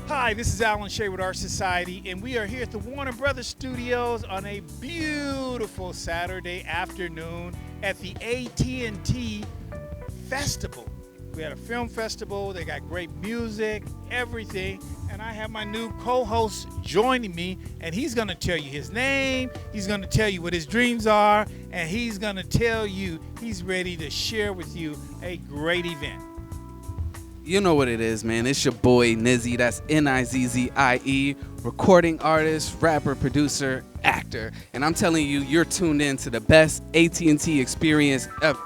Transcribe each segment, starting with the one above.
Hi, this is Alan Shea with Art Society, and we are here at the Warner Brothers Studios on a beautiful Saturday afternoon at the AT&T Festival. We had a film festival, they got great music, everything, and I have my new co-host joining me, and he's gonna tell you his name, he's gonna tell you what his dreams are, and he's gonna tell you he's ready to share with you a great event. You know what it is, man. It's your boy Nizzy. That's Nizzie, recording artist, rapper, producer, actor. And I'm telling you, you're tuned in to the best AT&T experience ever.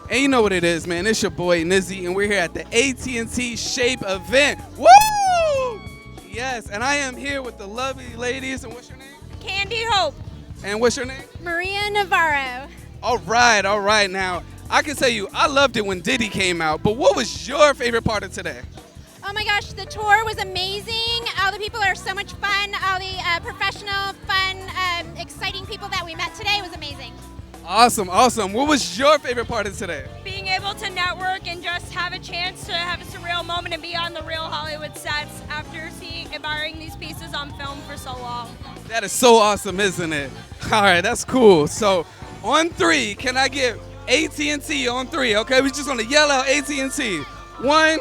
And you know what it is, man. It's your boy Nizzy, and we're here at the AT&T Shape event. Woo! Yes, and I am here with the lovely ladies. And what's your name? Candy Hope. And what's your name? Maria Navarro. All right. Now, I can tell you, I loved it when Diddy came out, but what was your favorite part of today? Oh my gosh, the tour was amazing. All the people are so much fun. All the professional, fun, exciting people that we met today was amazing. Awesome. What was your favorite part of today? Being able to network and just have a chance to have a surreal moment and be on the real Hollywood sets after admiring these pieces on film for so long. That is so awesome, isn't it? All right, that's cool. So, on three, can I get AT&T on three? Okay, we're just gonna yell out AT&T. 1,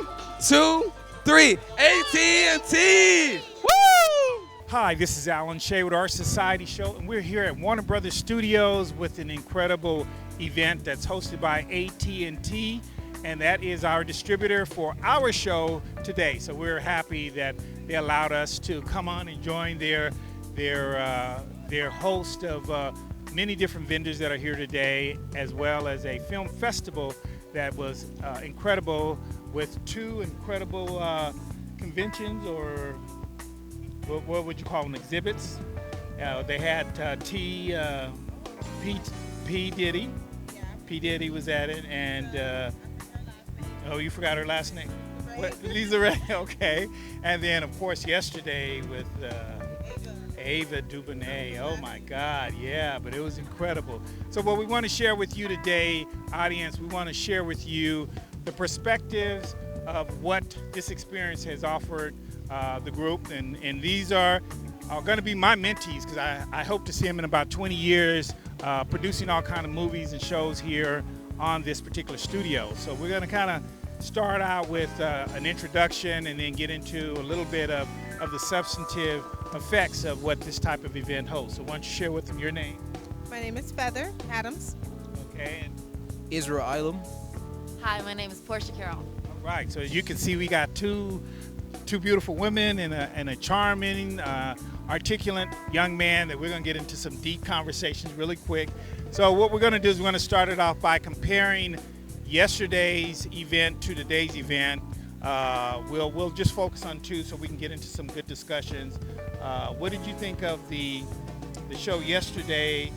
2, 3. AT&T! Woo! Hi, this is Alan Shea with Art Society Show, and we're here at Warner Brothers Studios with an incredible event that's hosted by AT&T, and that is our distributor for our show today. So we're happy that they allowed us to come on and join their host of many different vendors that are here today, as well as a film festival that was incredible with two incredible conventions, or what would you call them, exhibits. They had P. Diddy. Yeah. P. Diddy was at it, and you forgot her last name. Lisa Ray, okay. And then, of course, yesterday with Ava DuVernay. Oh my God, yeah, but it was incredible. So what we want to share with you today, audience, we want to share with you the perspectives of what this experience has offered the group. And these are going to be my mentees, because I hope to see them in about 20 years producing all kind of movies and shows here on this particular studio. So we're going to kind of start out with an introduction and then get into a little bit of the substantive effects of what this type of event hosts. So why don't you share with them your name? My name is Feather Adams. Okay. Israel Ilum. Hi, my name is Portia Carroll. All right. So as you can see, we got two beautiful women and a charming, articulate young man that we're going to get into some deep conversations really quick. So what we're going to do is we're going to start it off by comparing yesterday's event to today's event. We'll just focus on two so we can get into some good discussions. What did you think of the show yesterday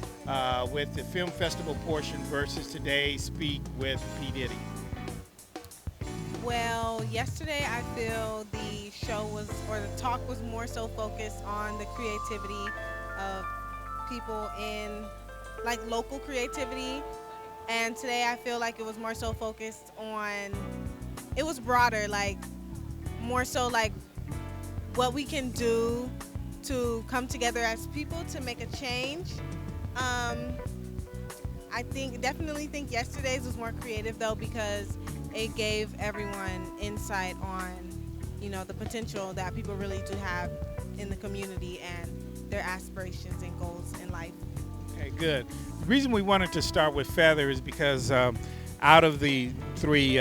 with the film festival portion versus today's Speak with P. Diddy? Well, yesterday I feel the show the talk was more so focused on the creativity of people in, like, local creativity. And today I feel like it was more so focused on, it was broader, like more so like what we can do to come together as people to make a change. I definitely think yesterday's was more creative though, because it gave everyone insight on, the potential that people really do have in the community and their aspirations and goals in life. Okay, good. The reason we wanted to start with Feather is because out of the three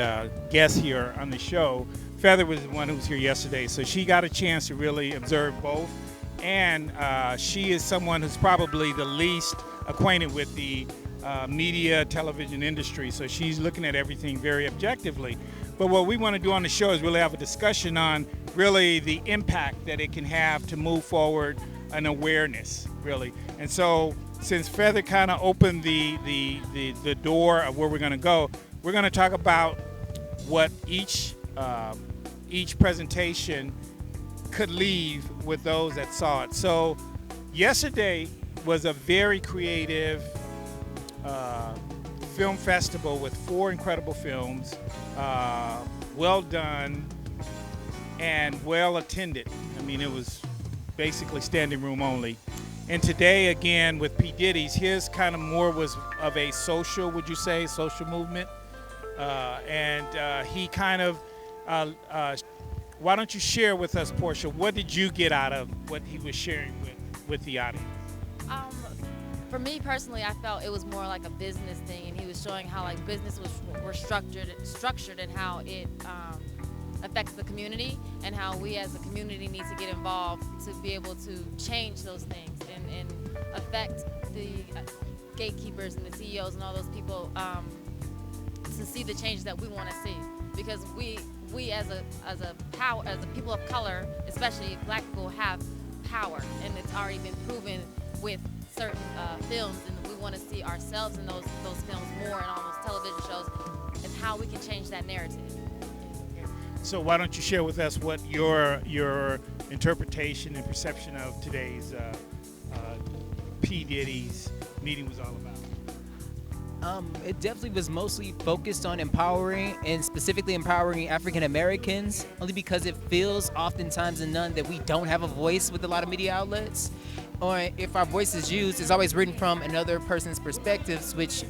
guests here on the show, Feather was the one who was here yesterday, so she got a chance to really observe both. And she is someone who's probably the least acquainted with the media, television industry, so she's looking at everything very objectively. But what we want to do on the show is really have a discussion on really the impact that it can have to move forward an awareness, really. And so since Feather kind of opened the door of where we're going to go, we're going to talk about what each presentation could leave with those that saw it. So yesterday was a very creative film festival with 4 incredible films, well done, and well attended. I mean, it was basically standing room only. And today, again, with P. Diddy's, his kind of more was of a social, would you say, social movement? And he kind of, why don't you share with us, Portia, what did you get out of what he was sharing with the audience? For me personally, I felt it was more like a business thing, and he was showing how like business were structured and how it affects the community, and how we as a community need to get involved to be able to change those things and affect the gatekeepers and the CEOs and all those people to see the changes that we want to see, because we as a people of color, especially Black people, have power, and it's already been proven with certain films, and we want to see ourselves in those films more, and all those television shows, and how we can change that narrative. So why don't you share with us what your interpretation and perception of today's P. Diddy's meeting was all about? It definitely was mostly focused on empowering, and specifically empowering African Americans, only because it feels oftentimes and none that we don't have a voice with a lot of media outlets, or if our voice is used, it's always written from another person's perspectives, which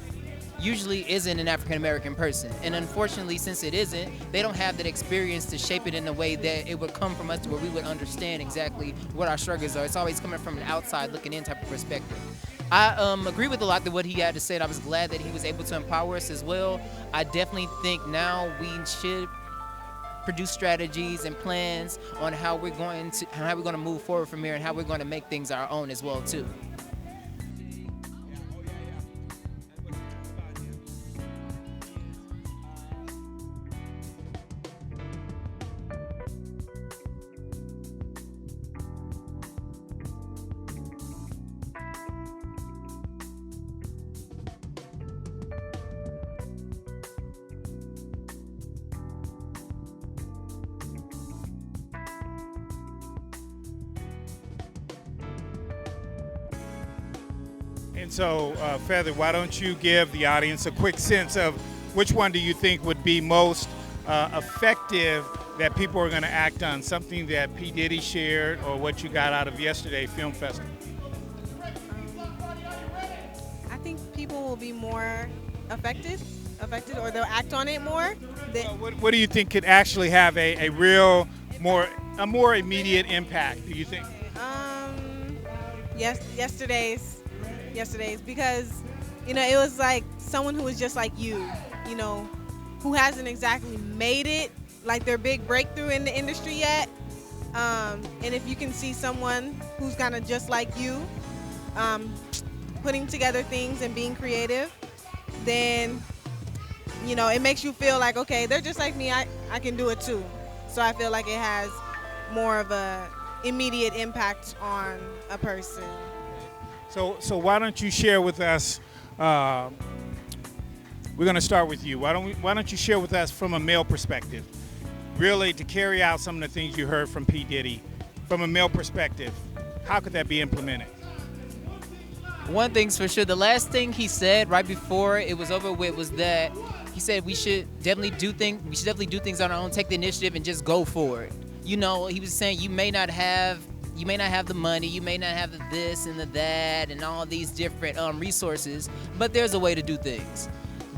usually isn't an African American person. And unfortunately, since it isn't, they don't have that experience to shape it in a way that it would come from us to where we would understand exactly what our struggles are. It's always coming from an outside looking in type of perspective. I agree with a lot of what he had to say, and I was glad that he was able to empower us as well. I definitely think now we should produce strategies and plans on how we're going to move forward from here, and how we're going to make things our own as well too. And so, Feather, why don't you give the audience a quick sense of which one do you think would be most effective that people are going to act on? Something that P. Diddy shared, or what you got out of yesterday Film Festival? I think people will be more affected, or they'll act on it more. What do you think could actually have a real, more immediate impact, do you think? Yesterday's, because it was like someone who was just like you, who hasn't exactly made it like their big breakthrough in the industry yet, and if you can see someone who's kind of just like you, putting together things and being creative, then it makes you feel like, okay, they're just like me, I can do it too. So I feel like it has more of a immediate impact on a person. So why don't you share with us? We're going to start with you. Why don't you share with us from a male perspective, really to carry out some of the things you heard from P. Diddy, from a male perspective, how could that be implemented? One thing's for sure, the last thing he said right before it was over with was that he said we should definitely do things on our own, take the initiative, and just go for it. He was saying you may not have the money, you may not have the this and the that and all these different resources, but there's a way to do things.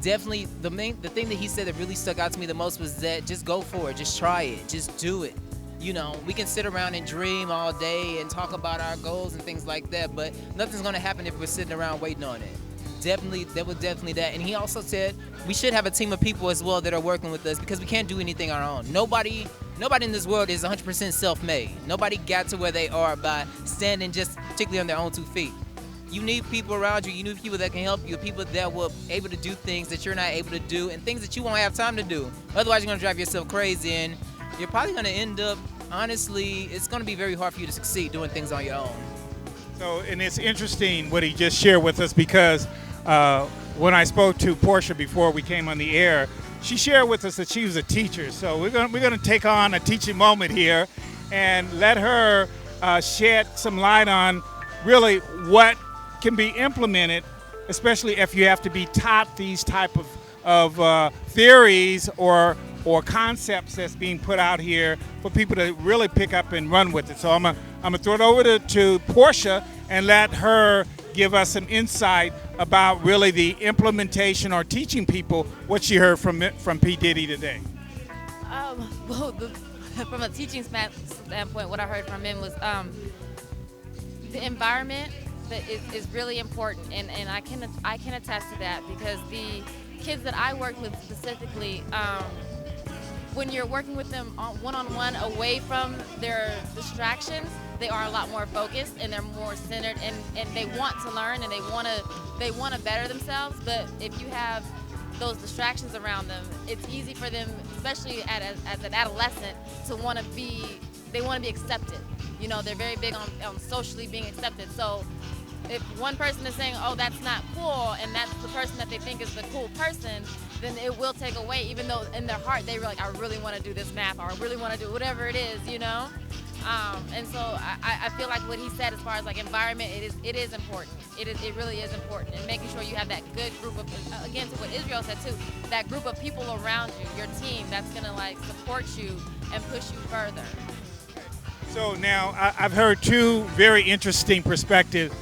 Definitely, the thing that he said that really stuck out to me the most was that just go for it, just try it, just do it. We can sit around and dream all day and talk about our goals and things like that, but nothing's gonna happen if we're sitting around waiting on it. Definitely that. And he also said we should have a team of people as well that are working with us, because we can't do anything on our own. Nobody in this world is 100% self-made. Nobody got to where they are by standing just particularly on their own 2 feet. You need people around you. You need people that can help you, people that will be able to do things that you're not able to do, and things that you won't have time to do. Otherwise, you're going to drive yourself crazy, and you're probably going to end up, honestly, it's going to be very hard for you to succeed doing things on your own. So, and it's interesting what he just shared with us, because when I spoke to Portia before we came on the air, she shared with us that she was a teacher. So we're going to take on a teaching moment here and let her shed some light on really what can be implemented, especially if you have to be taught these type of theories or or concepts that's being put out here for people to really pick up and run with it. So I'm gonna throw it over to Portia and let her give us some insight about really the implementation or teaching people what she heard from P. Diddy today. Well, from a teaching standpoint, what I heard from him was the environment that is really important, and I can attest to that, because the kids that I work with specifically, when you're working with them one-on-one away from their distractions, they are a lot more focused and they're more centered, and they want to learn and they want to better themselves. But if you have those distractions around them, it's easy for them, especially as an adolescent, to want to be accepted. You know, they're very big on socially being accepted. So if one person is saying, oh, that's not cool, and that's the person that they think is the cool person, then it will take away, even though in their heart they were like, I really want to do this math, or I really want to do whatever it is, you know? And so I feel like what he said as far as like environment, it is important. It really is important. And making sure you have that good group of, again, to what Israel said too, that group of people around you, your team, that's going to like support you and push you further. So now I've heard two very interesting perspectives,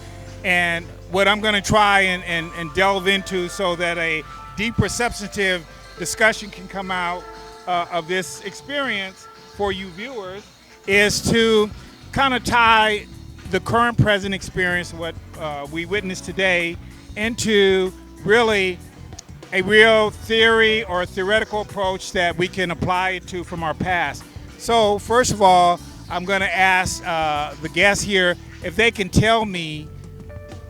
and what I'm going to try and delve into so that a deeper substantive discussion can come out of this experience for you viewers is to kind of tie the current present experience, what we witnessed today, into really a real theory or theoretical approach that we can apply it to from our past. So first of all, I'm going to ask the guests here if they can tell me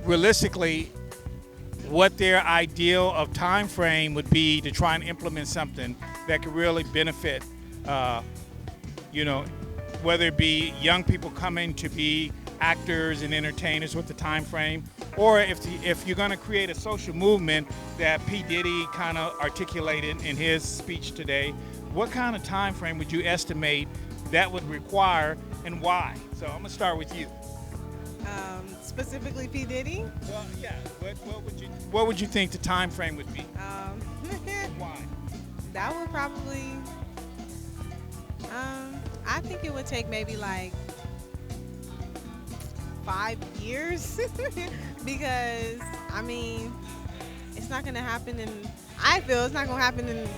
realistically what their ideal of time frame would be to try and implement something that could really benefit, whether it be young people coming to be actors and entertainers with the time frame, or if you're going to create a social movement that P. Diddy kind of articulated in his speech today, what kind of time frame would you estimate that would require and why? So I'm going to start with you. Specifically P. Diddy? Well, yeah. What would you think the time frame would be? Why? That would probably, I think it would take maybe like 5 years because, I mean, it's not going to happen I feel it's not going to happen in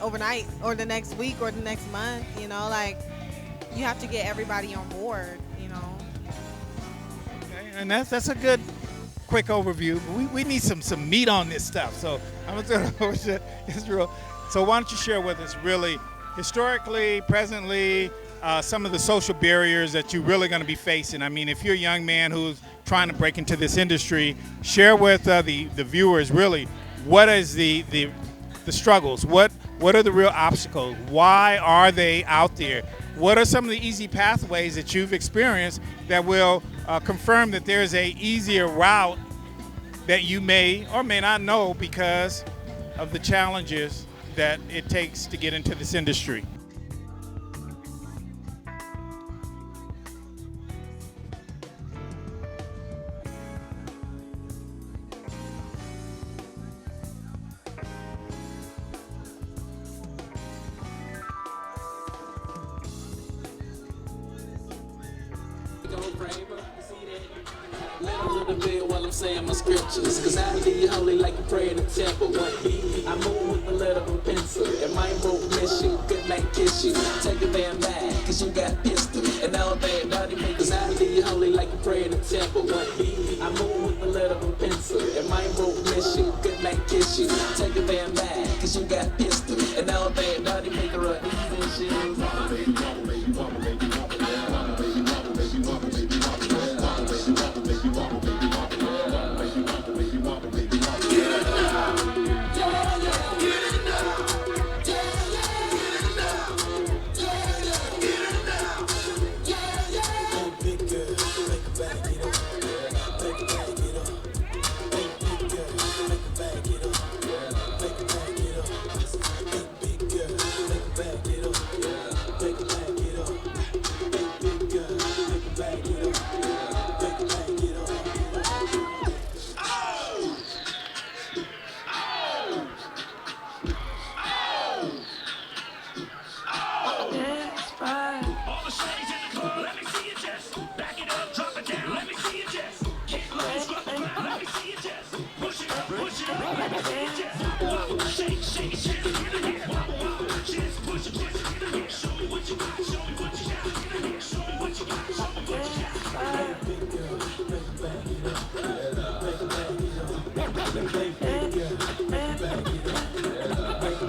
overnight or the next week or the next month, like you have to get everybody on board, Okay, and that's a good quick overview. We need some meat on this stuff. So I'm going to turn it over to Israel. So why don't you share with us really historically, presently, some of the social barriers that you're really going to be facing. I mean, if you're a young man who's trying to break into this industry, share with the viewers really what is the struggles, what are the real obstacles, why are they out there, what are some of the easy pathways that you've experienced that will confirm that there's a easier route that you may or may not know because of the challenges that it takes to get into this industry. While I'm saying my scriptures, cause I believe holy like you pray in the temple. I move with the letter of a pencil, and my boat miss you, good night kiss you. Take a van back, cause you got pistol, and all that naughty me, cause I believe holy like you pray in the temple. I move with the letter of a pencil, and my boat miss you, good night kiss you. Take a van back, cause you got pistol, and all that naughty me, cause these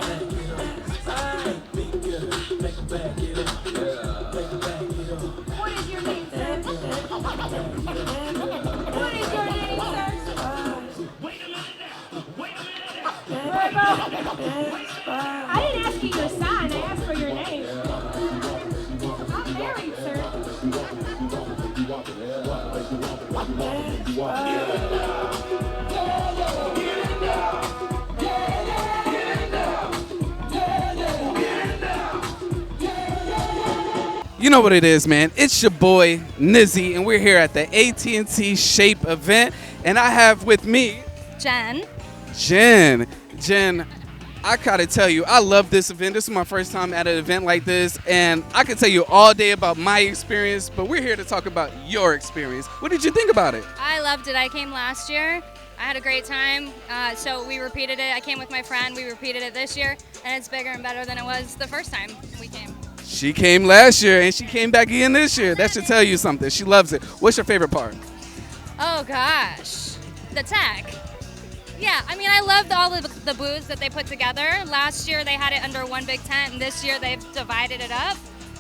What is your name, sir? What is your name, sir? I didn't ask you your sign, I asked for your name. I'm married, sir. You know what it is, man. It's your boy Nizzy, and we're here at the AT&T Shape event, and I have with me Jen. Jen. Jen, I gotta tell you, I love this event. This is my first time at an event like this, and I could tell you all day about my experience, but we're here to talk about your experience. What did you think about it? I loved it. I came last year. I had a great time. So we repeated it. I came with my friend. We repeated it this year, and it's bigger and better than it was the first time we came. She came last year, and she came back again this year. That should tell you something. She loves it. What's your favorite part? Oh gosh, the tech. Yeah, I mean, I loved all of the booths that they put together. Last year they had it under one big tent, and this year they've divided it up.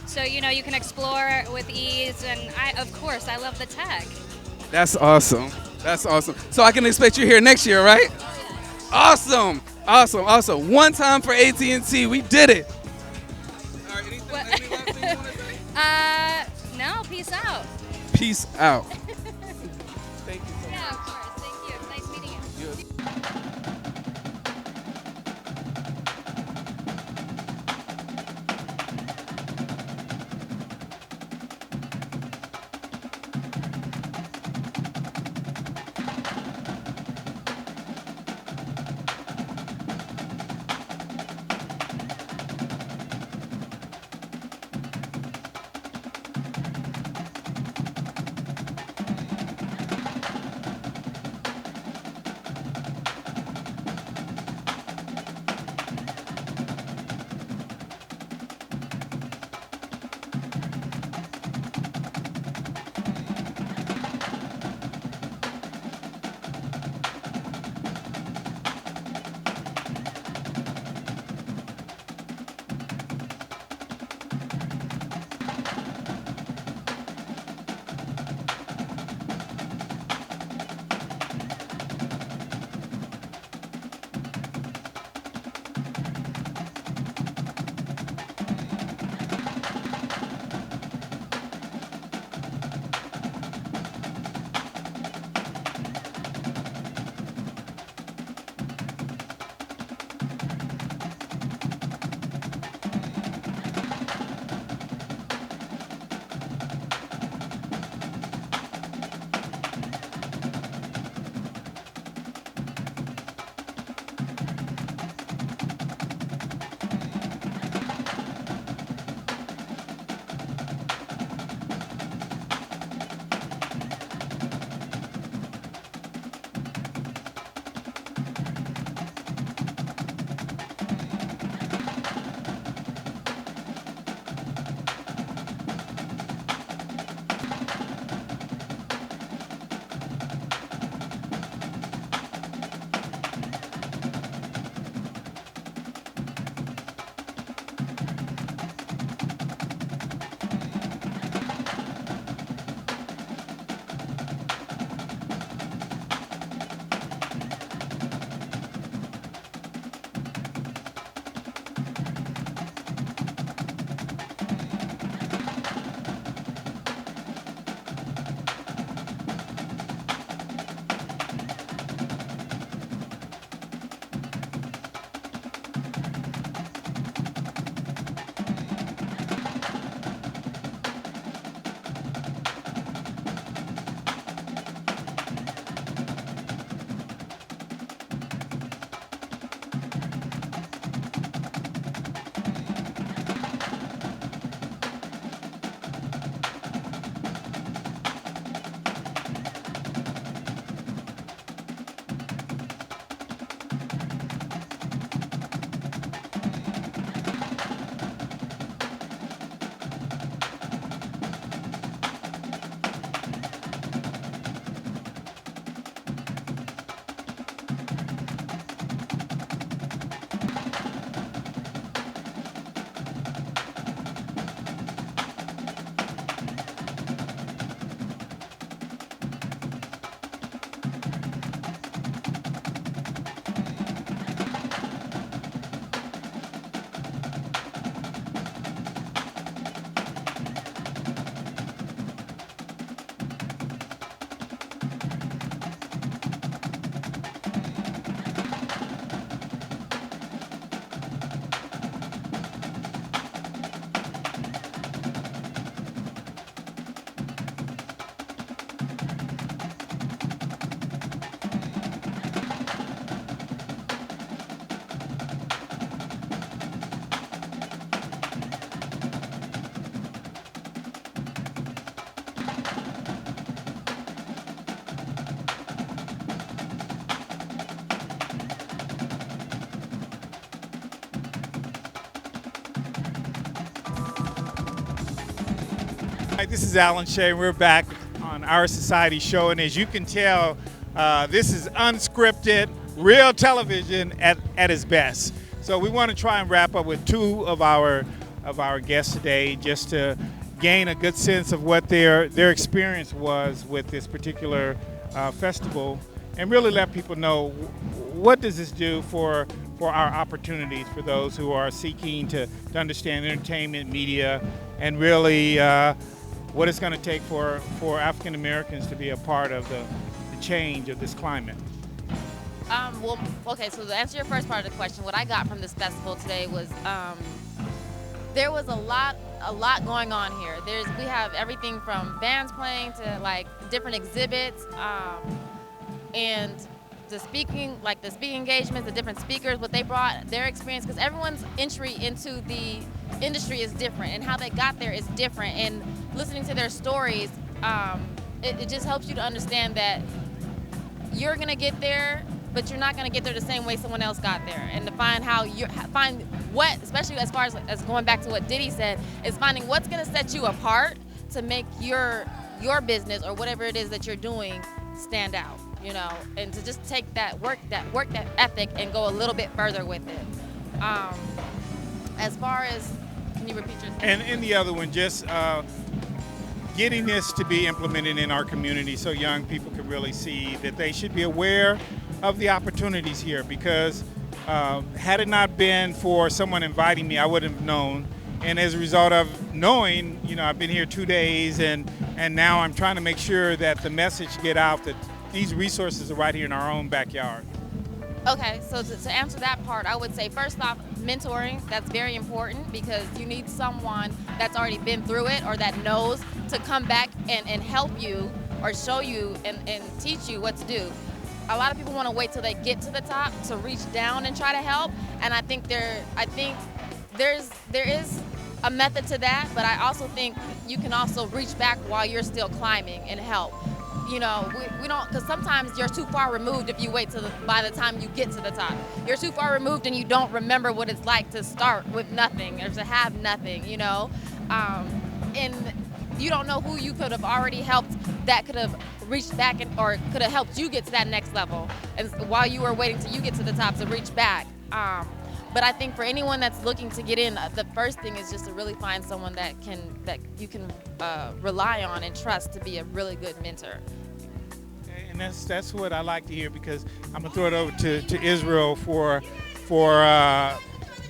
So, you know, you can explore with ease, and of course, I love the tech. That's awesome. That's awesome. So I can expect you here next year, right? Awesome. Awesome. Awesome. One time for AT&T. We did it. All right, any last thing you want to say? No, peace out. Peace out. Thank you so much. Yeah, of course. Thank you. Nice meeting you. Hi, this is Alan Shea. We're back on Our Society Show, and as you can tell, this is unscripted, real television at its best. So we want to try and wrap up with two of our guests today, just to gain a good sense of what their experience was with this particular festival, and really let people know what does this do for our opportunities for those who are seeking to understand entertainment, media, and really what it's going to take for African Americans to be a part of the change of this climate. Well, okay, so to answer your first part of the question, what I got from this festival today was there was a lot going on here. We have everything from bands playing to like different exhibits, and the speaking engagements, the different speakers, what they brought, their experience, because everyone's entry into the industry is different, and how they got there is different. And listening to their stories, it just helps you to understand that you're gonna get there, but you're not gonna get there the same way someone else got there. And to find what, especially as far as going back to what Diddy said, is finding what's gonna set you apart to make your business or whatever it is that you're doing stand out, you know, and to just take that ethic and go a little bit further with it. As far as, can you repeat your thing? And the other one, just getting this to be implemented in our community so young people can really see that they should be aware of the opportunities here, because had it not been for someone inviting me, I wouldn't have known. And as a result of knowing, you know, I've been here 2 days, and now I'm trying to make sure that the message get out that these resources are right here in our own backyard. Okay, so to answer that part, I would say first off, mentoring, that's very important, because you need someone that's already been through it or that knows to come back and help you or show you and teach you what to do. A lot of people want to wait till they get to the top to reach down and try to help, and I think there is a method to that, but I also think you can also reach back while you're still climbing and help. You know, we don't, because sometimes you're too far removed if you wait by the time you get to the top. You're too far removed and you don't remember what it's like to start with nothing or to have nothing, you know. And you don't know who you could have already helped that could have reached back or could have helped you get to that next level, and while you were waiting till you get to the top to reach back. But I think for anyone that's looking to get in, the first thing is just to really find someone that you can rely on and trust to be a really good mentor. And that's what I like to hear, because I'm gonna throw it over to Israel for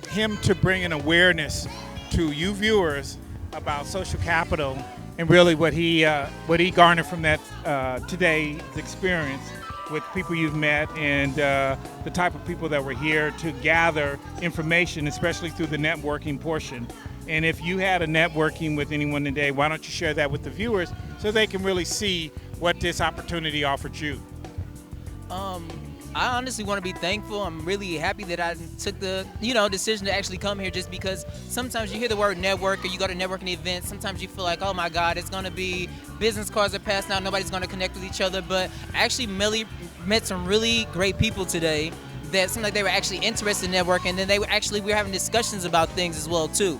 him to bring an awareness to you viewers about social capital and really what he garnered from that today's experience with people you've met, and the type of people that were here to gather information, especially through the networking portion. And if you had a networking with anyone today, why don't you share that with the viewers so they can really see what this opportunity offered you? I honestly want to be thankful. I'm really happy that I took the decision to actually come here, just because sometimes you hear the word network or you go to networking events, sometimes you feel like, oh my God, it's going to be business cards are passed out, nobody's going to connect with each other. But I actually met some really great people today that seemed like they were actually interested in networking, and then we were having discussions about things as well too.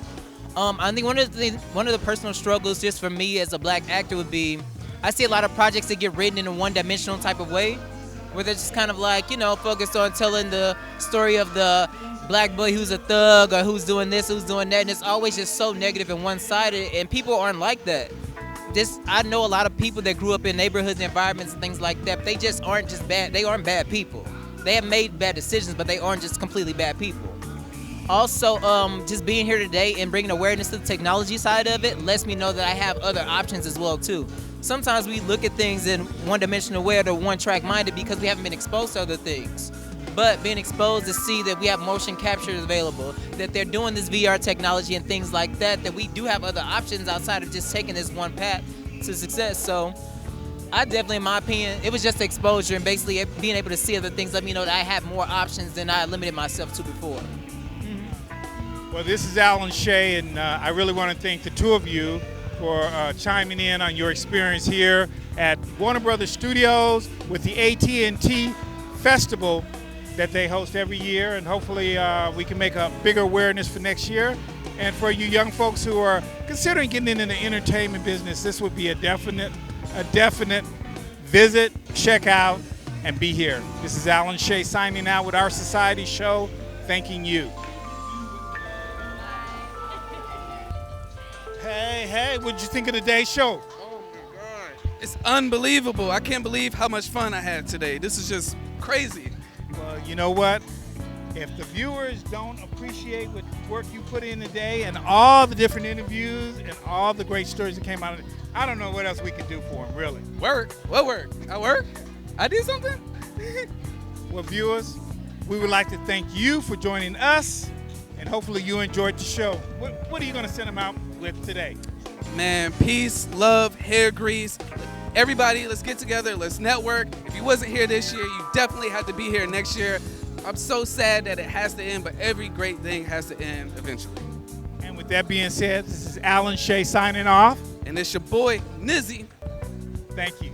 I think one of the personal struggles just for me as a black actor would be, I see a lot of projects that get written in a one-dimensional type of way, where they're just kind of like, focused on telling the story of the black boy who's a thug or who's doing this, who's doing that, and it's always just so negative and one-sided, and people aren't like that. I know a lot of people that grew up in neighborhoods and environments and things like that, but they just aren't just bad. They aren't bad people. They have made bad decisions, but they aren't just completely bad people. Also, just being here today and bringing awareness to the technology side of it lets me know that I have other options as well too. Sometimes we look at things in one-dimensional way or one-track minded because we haven't been exposed to other things. But being exposed to see that we have motion capture available, that they're doing this VR technology and things like that, that we do have other options outside of just taking this one path to success. So I definitely, in my opinion, it was just exposure, and basically being able to see other things let me know that I have more options than I limited myself to before. Well, this is Alan Shea, and I really want to thank the two of you for chiming in on your experience here at Warner Brothers Studios with the AT&T Festival that they host every year, and hopefully we can make a bigger awareness for next year. And for you young folks who are considering getting into the entertainment business, this would be a definite visit, check out, and be here. This is Alan Shea signing out with Our Society Show, thanking you. Hey, what'd you think of today's show? Oh my God. It's unbelievable. I can't believe how much fun I had today. This is just crazy. Well, you know what? If the viewers don't appreciate what work you put in today and all the different interviews and all the great stories that came out of it, I don't know what else we could do for them, really. Work? What work? I work? I did something? Well, viewers, we would like to thank you for joining us, and hopefully you enjoyed the show. What are you going to send them out with today? Man, peace, love, hair grease. Everybody, let's get together. Let's network. If you wasn't here this year, you definitely have to be here next year. I'm so sad that it has to end, but every great thing has to end eventually. And with that being said, this is Alan Shea signing off. And it's your boy, Nizzy. Thank you.